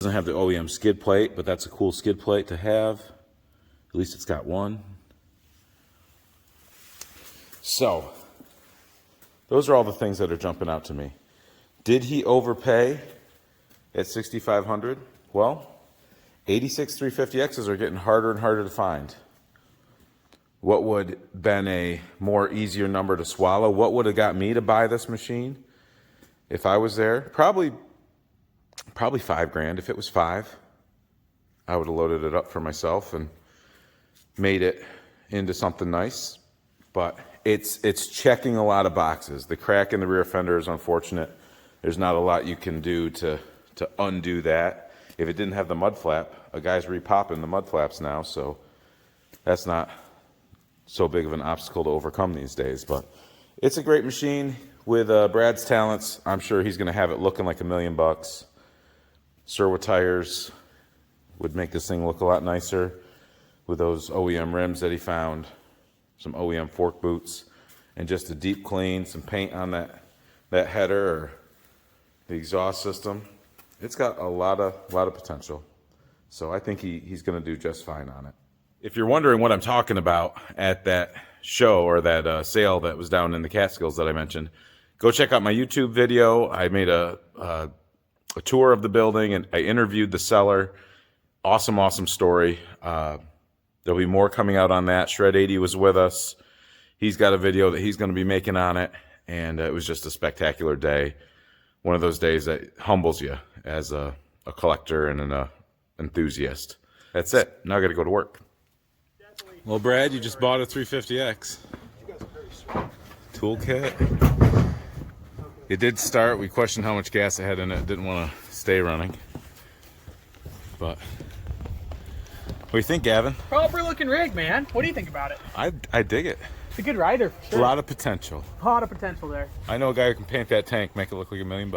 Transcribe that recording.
Doesn't have the OEM skid plate, but that's a cool skid plate to have. At least it's got one. So, those are all the things that are jumping out to me. Did he overpay at $6,500? Well, 86 350Xs are getting harder and harder to find. What would have been a more easier number to swallow? What would have got me to buy this machine if I was there? Probably $5,000. If it was $5,000, I would have loaded it up for myself and made it into something nice. But it's checking a lot of boxes. The crack in the rear fender is unfortunate. There's not a lot you can do to undo that. If it didn't have the mud flap, a guy's repopping the mud flaps now, so that's not so big of an obstacle to overcome these days. But it's a great machine. With Brad's talents, I'm sure he's going to have it looking like $1 million. Serwa tires would make this thing look a lot nicer with those OEM rims that he found, some OEM fork boots, and just a deep clean, some paint on that header or the exhaust system. It's got a lot of potential. So I think he's going to do just fine on it. If you're wondering what I'm talking about at that show or that sale that was down in the Catskills that I mentioned, go check out my YouTube video. I made a tour of the building and I interviewed the seller. Awesome story. There'll be more coming out on that. Shred 80 was with us. He's got a video that he's going to be making on it, and it was just a spectacular day. One of those days that humbles you as a collector and an enthusiast. That's it. Now I got to go to work. Well, Brad, you just bought a 350X. Toolkit. It did start. We questioned how much gas it had in it. Didn't want to stay running. But what do you think, Gavin? Proper looking rig, man. What do you think about it? I dig it. It's a good rider, for sure. A lot of potential. A lot of potential there. I know a guy who can paint that tank, make it look like $1 million.